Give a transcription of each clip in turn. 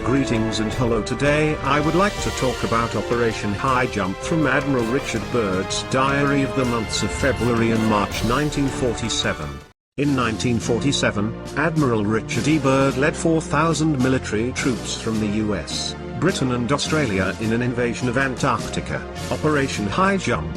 Greetings and hello. Today I would like to talk about Operation High Jump from Admiral Richard Byrd's diary of the months of February and March 1947. In 1947, Admiral Richard E. Byrd led 4,000 military troops from the US, Britain and Australia in an invasion of Antarctica, Operation High Jump,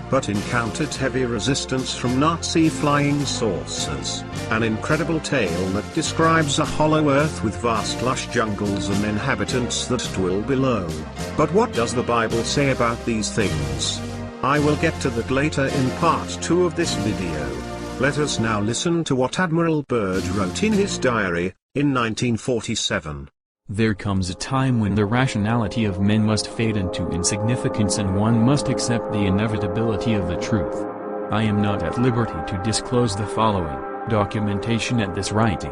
but encountered heavy resistance from Nazi flying saucers. An incredible tale that describes a hollow Earth with vast lush jungles and inhabitants that dwell below. But what does the Bible say about these things? I will get to that later in part 2 of this video. Let us now listen to what Admiral Byrd wrote in his diary, in 1947. There comes a time when the rationality of men must fade into insignificance and one must accept the inevitability of the truth. I am not at liberty to disclose the following documentation at this writing.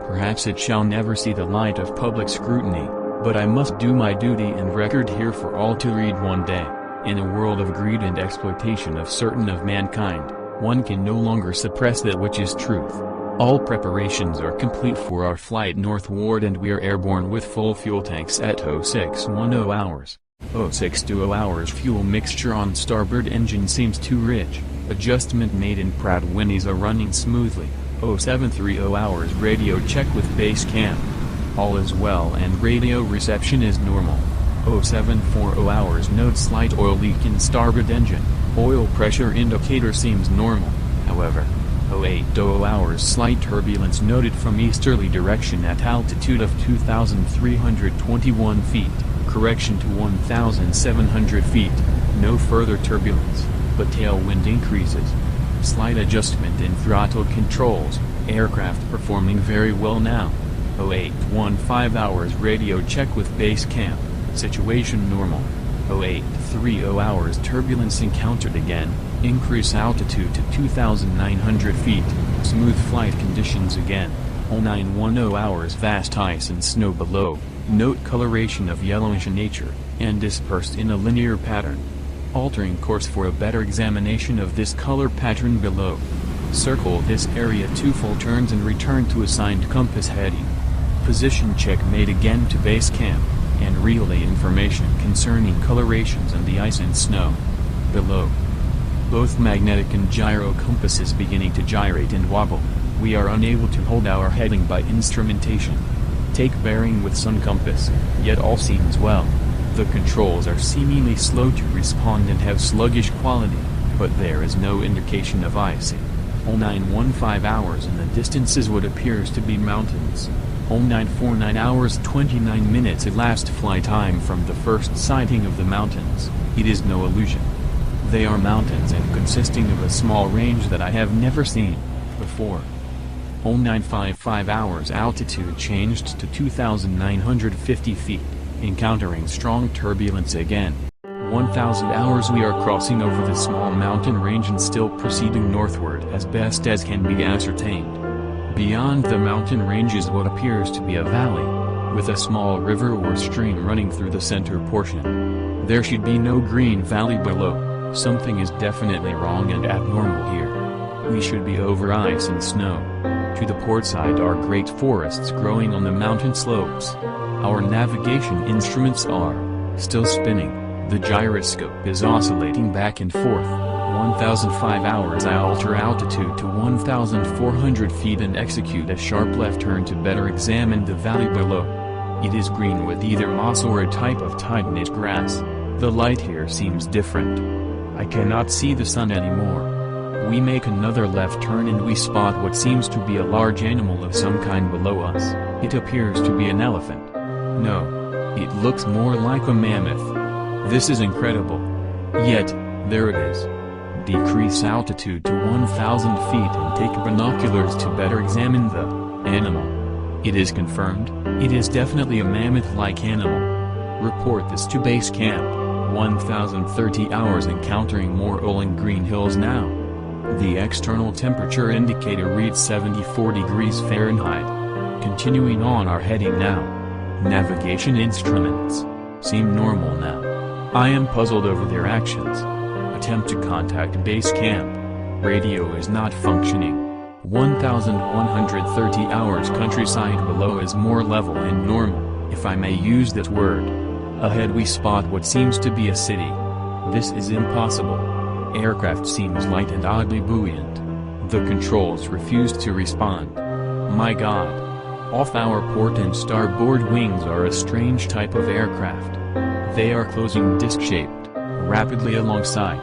Perhaps it shall never see the light of public scrutiny, but I must do my duty and record here for all to read one day. In a world of greed and exploitation of certain of mankind, one can no longer suppress that which is truth. All preparations are complete for our flight northward and we are airborne with full fuel tanks at 0610 hours. 0620 hours fuel mixture on starboard engine seems too rich, adjustment made in Pratt Whitneys are running smoothly. 0730 hours radio check with base camp. All is well and radio reception is normal. 0740 hours note slight oil leak in starboard engine, oil pressure indicator seems normal, however. 0820 hours slight turbulence noted from easterly direction at altitude of 2,321 feet, correction to 1,700 feet, no further turbulence, but tailwind increases. Slight adjustment in throttle controls, aircraft performing very well now. 0815 hours radio check with base camp, situation normal. 0830 hours turbulence encountered again, increase altitude to 2,900 feet, smooth flight conditions again. 0910 hours vast ice and snow below, note coloration of yellowish nature, and dispersed in a linear pattern. Altering course for a better examination of this color pattern below. Circle this area 2 full turns and return to assigned compass heading. Position check made again to base camp, and relay information concerning colorations and the ice and snow. Below. Both magnetic and gyro compasses beginning to gyrate and wobble. We are unable to hold our heading by instrumentation. Take bearing with sun compass, yet all seems well. The controls are seemingly slow to respond and have sluggish quality, but there is no indication of icing. 0915 hours in the distance is what appears to be mountains. 0949 hours 29 minutes elapsed flight time from the first sighting of the mountains. It is no illusion. They are mountains and consisting of a small range that I have never seen before. 0955 hours altitude changed to 2,950 feet, encountering strong turbulence again. 1,000 hours we are crossing over the small mountain range and still proceeding northward as best as can be ascertained. Beyond the mountain range is what appears to be a valley, with a small river or stream running through the center portion. There should be no green valley below. Something is definitely wrong and abnormal here. We should be over ice and snow. To the port side are great forests growing on the mountain slopes. Our navigation instruments are still spinning. The gyroscope is oscillating back and forth. 1005 hours I alter altitude to 1,400 feet and execute a sharp left turn to better examine the valley below. It is green with either moss or a type of tight-knit grass. The light here seems different. I cannot see the sun anymore. We make another left turn and we spot what seems to be a large animal of some kind below us. It appears to be an elephant. No. It looks more like a mammoth. This is incredible. Yet, there it is. Decrease altitude to 1,000 feet and take binoculars to better examine the animal. It is confirmed, it is definitely a mammoth-like animal. Report this to base camp. 1,030 hours encountering more rolling green hills now. The external temperature indicator reads 74 degrees Fahrenheit. Continuing on our heading now. Navigation instruments seem normal now. I am puzzled over their actions. Attempt to contact base camp. Radio is not functioning. 1,130 hours countryside below is more level and normal. if I may use that word. Ahead we spot what seems to be a city. This is impossible. Aircraft seems light and oddly buoyant. The controls refuse to respond. My God. Off our port and starboard wings are a strange type of aircraft. They are closing disc-shaped, rapidly alongside.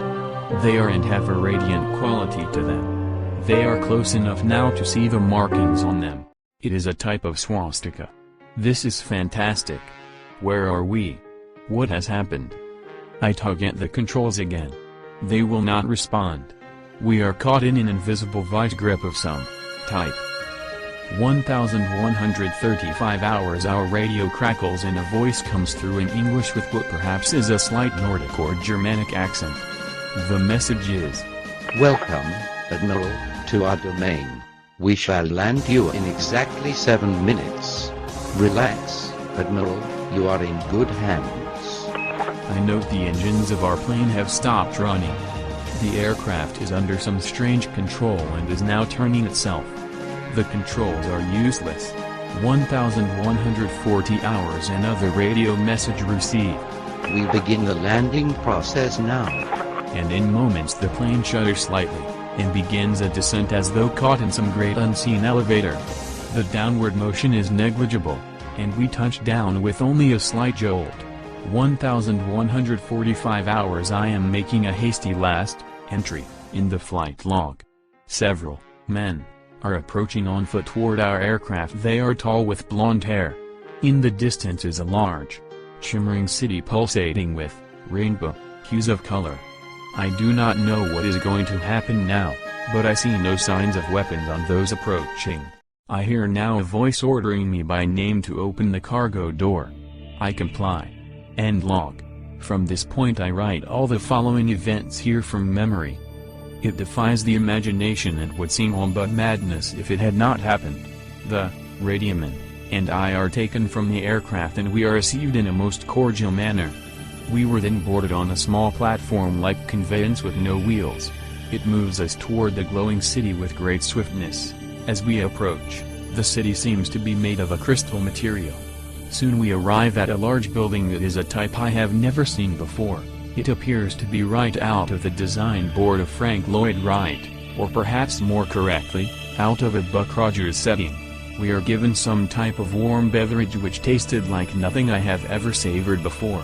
They are and have a radiant quality to them. They are close enough now to see the markings on them. It is a type of swastika. This is fantastic. Where are we? What has happened? I tug at the controls again. They will not respond. We are caught in an invisible vice grip of some type. 1135 hours. Our radio crackles and a voice comes through in English with what perhaps is a slight Nordic or Germanic accent. The message is: Welcome, Admiral, to our domain. We shall land you in exactly 7 minutes. Relax, Admiral, you are in good hands. I note the engines of our plane have stopped running. The aircraft is under some strange control and is now turning itself. The controls are useless. 1140 hours. Another radio message received. We begin the landing process now. And in moments the plane shudders slightly, and begins a descent as though caught in some great unseen elevator. The downward motion is negligible, and we touch down with only a slight jolt. 1145 hours. I am making a hasty last entry in the flight log. Several men are approaching on foot toward our aircraft. They are tall with blonde hair. In the distance is a large, shimmering city pulsating with rainbow hues of color. I do not know what is going to happen now, but I see no signs of weapons on those approaching. I hear now a voice ordering me by name to open the cargo door. I comply. End log. From this point I write all the following events here from memory. It defies the imagination and would seem all but madness if it had not happened. The radioman and I are taken from the aircraft and we are received in a most cordial manner. We were then boarded on a small platform-like conveyance with no wheels. It moves us toward the glowing city with great swiftness. As we approach, the city seems to be made of a crystal material. Soon we arrive at a large building that is a type I have never seen before. It appears to be right out of the design board of Frank Lloyd Wright, or perhaps more correctly, out of a Buck Rogers setting. We are given some type of warm beverage which tasted like nothing I have ever savored before.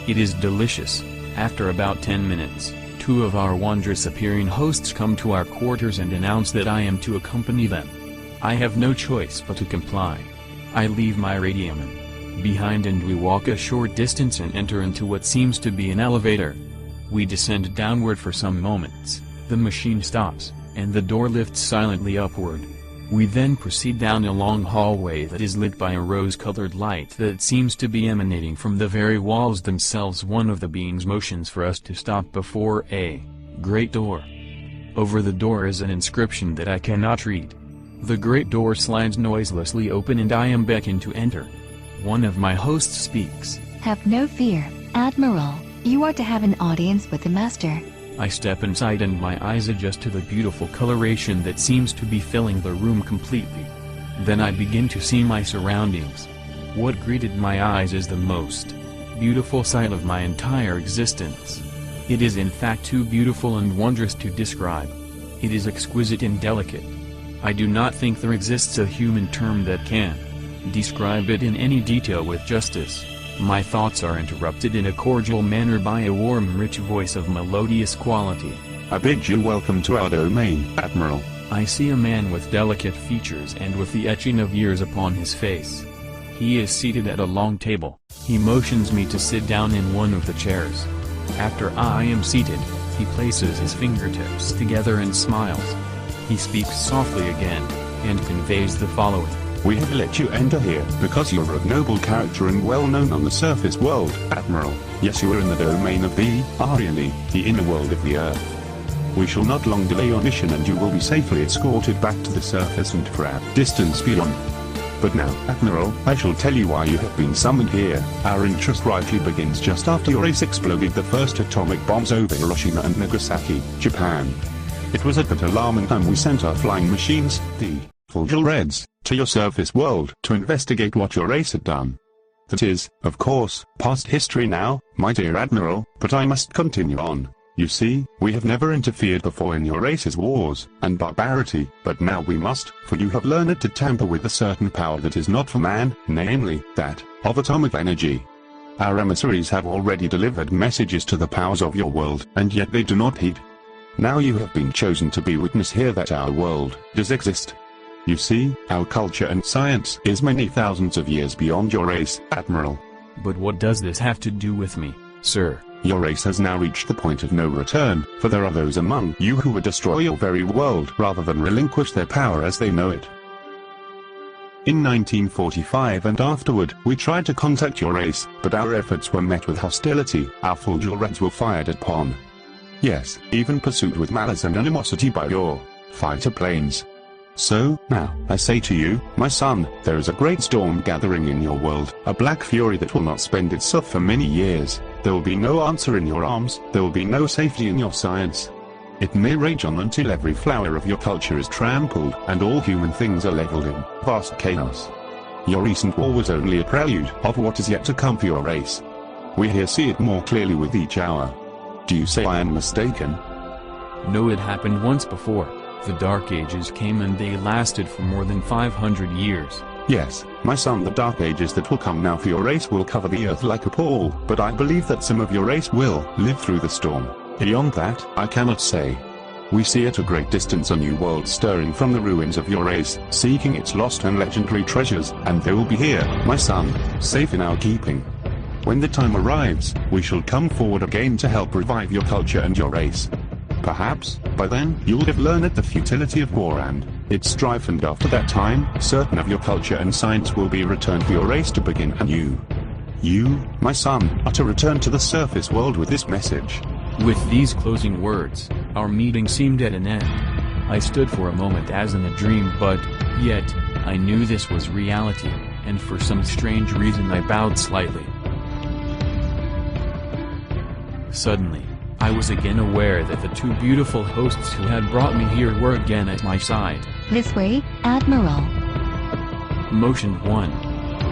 It is delicious. After about 10 minutes, 2 of our wondrous appearing hosts come to our quarters and announce that I am to accompany them. I have no choice but to comply. I leave my radioman behind and we walk a short distance and enter into what seems to be an elevator. We descend downward for some moments, the machine stops, and the door lifts silently upward. We then proceed down a long hallway that is lit by a rose-colored light that seems to be emanating from the very walls themselves. One of the beings motions for us to stop before a great door. Over the door is an inscription that I cannot read. The great door slides noiselessly open and I am beckoned to enter. One of my hosts speaks. Have no fear, Admiral. You are to have an audience with the Master. I step inside and my eyes adjust to the beautiful coloration that seems to be filling the room completely. Then I begin to see my surroundings. What greeted my eyes is the most beautiful sight of my entire existence. It is in fact too beautiful and wondrous to describe. It is exquisite and delicate. I do not think there exists a human term that can describe it in any detail with justice. My thoughts are interrupted in a cordial manner by a warm rich voice of melodious quality. I bid you welcome to our domain, Admiral. I see a man with delicate features and with the etching of years upon his face. He is seated at a long table. He motions me to sit down in one of the chairs. After I am seated, he places his fingertips together and smiles. He speaks softly again, and conveys the following. We have let you enter here because you're of noble character and well known on the surface world, Admiral. Yes, you are in the domain of the Ariane, the inner world of the Earth. We shall not long delay your mission and you will be safely escorted back to the surface and for our distance beyond. But now, Admiral, I shall tell you why you have been summoned here. Our interest rightly begins just after your race exploded the first atomic bombs over Hiroshima and Nagasaki, Japan. It was at that alarming time we sent our flying machines, the Fulgil Reds, to your surface world to investigate what your race had done. That is, of course, past history now, my dear Admiral, but I must continue on. You see, we have never interfered before in your race's wars and barbarity, but now we must, for you have learned to tamper with a certain power that is not for man, namely, that of atomic energy. Our emissaries have already delivered messages to the powers of your world, and yet they do not heed. Now you have been chosen to be witness here that our world does exist. You see, our culture and science is many thousands of years beyond your race, Admiral. But what does this have to do with me, sir? Your race has now reached the point of no return, for there are those among you who would destroy your very world rather than relinquish their power as they know it. In 1945 and afterward, we tried to contact your race, but our efforts were met with hostility. Our fulgurants were fired upon. Yes, even pursued with malice and animosity by your fighter planes. So, now, I say to you, my son, there is a great storm gathering in your world, a black fury that will not spend itself for many years. There will be no answer in your arms, there will be no safety in your science. It may rage on until every flower of your culture is trampled, and all human things are leveled in vast chaos. Your recent war was only a prelude of what is yet to come for your race. We here see it more clearly with each hour. Do you say I am mistaken? No, it happened once before. The Dark Ages came and they lasted for more than 500 years. Yes, my son, the Dark Ages that will come now for your race will cover the earth like a pall, but I believe that some of your race will live through the storm. Beyond that, I cannot say. We see at a great distance a new world stirring from the ruins of your race, seeking its lost and legendary treasures, and they will be here, my son, safe in our keeping. When the time arrives, we shall come forward again to help revive your culture and your race. Perhaps, by then, you'll have learned the futility of war and its strife, and after that time, certain of your culture and science will be returned for your race to begin anew. You, my son, are to return to the surface world with this message. With these closing words, our meeting seemed at an end. I stood for a moment as in a dream, but, yet, I knew this was reality, and for some strange reason I bowed slightly. Suddenly, I was again aware that the two beautiful hosts who had brought me here were again at my side. This way, Admiral. Motion 1.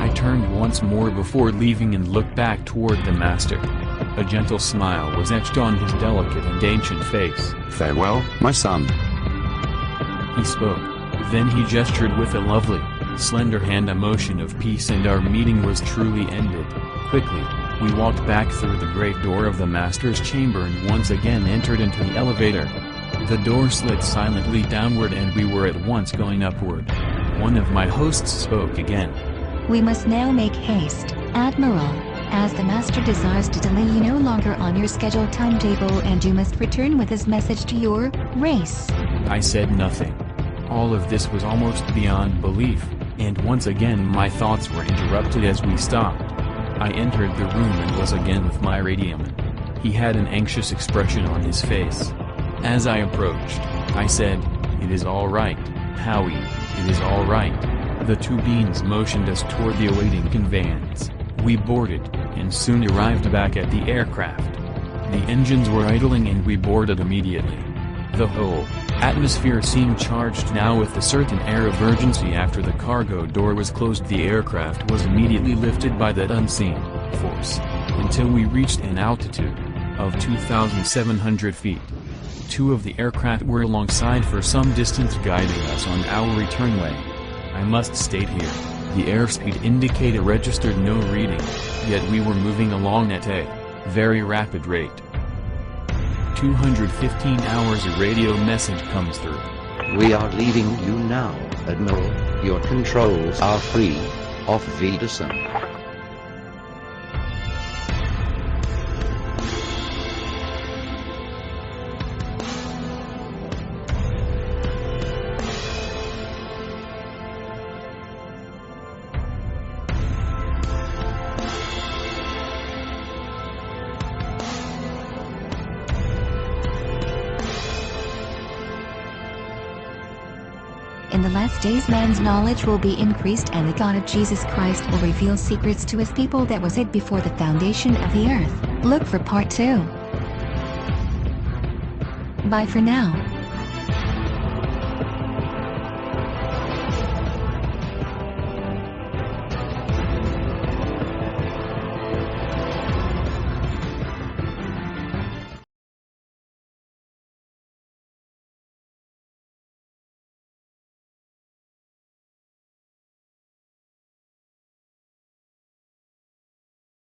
I turned once more before leaving and looked back toward the master. A gentle smile was etched on his delicate and ancient face. Farewell, my son. He spoke. Then he gestured with a lovely, slender hand, a motion of peace, and our meeting was truly ended. Quickly, we walked back through the great door of the master's chamber and once again entered into the elevator. The door slid silently downward and we were at once going upward. One of my hosts spoke again. We must now make haste, Admiral, as the master desires to delay you no longer on your scheduled timetable, and you must return with his message to your race. I said nothing. All of this was almost beyond belief, and once again my thoughts were interrupted as we stopped. I entered the room and was again with my radioman. He had an anxious expression on his face. As I approached, I said, "It is all right, Howie, it is all right." The two beings motioned us toward the awaiting conveyance. We boarded, and soon arrived back at the aircraft. The engines were idling and we boarded immediately. The whole atmosphere seemed charged now with a certain air of urgency. After the cargo door was closed, the aircraft was immediately lifted by that unseen force, until we reached an altitude of 2,700 feet. Two of the aircraft were alongside for some distance, guiding us on our return way. I must state here, the airspeed indicator registered no reading, yet we were moving along at a very rapid rate. 215 hours a radio message comes through. We are leaving you now, Admiral. Your controls are free. Auf Wiedersehen. In the last days man's knowledge will be increased, and the God of Jesus Christ will reveal secrets to his people that was hid before the foundation of the earth. Look for part 2. Bye for now.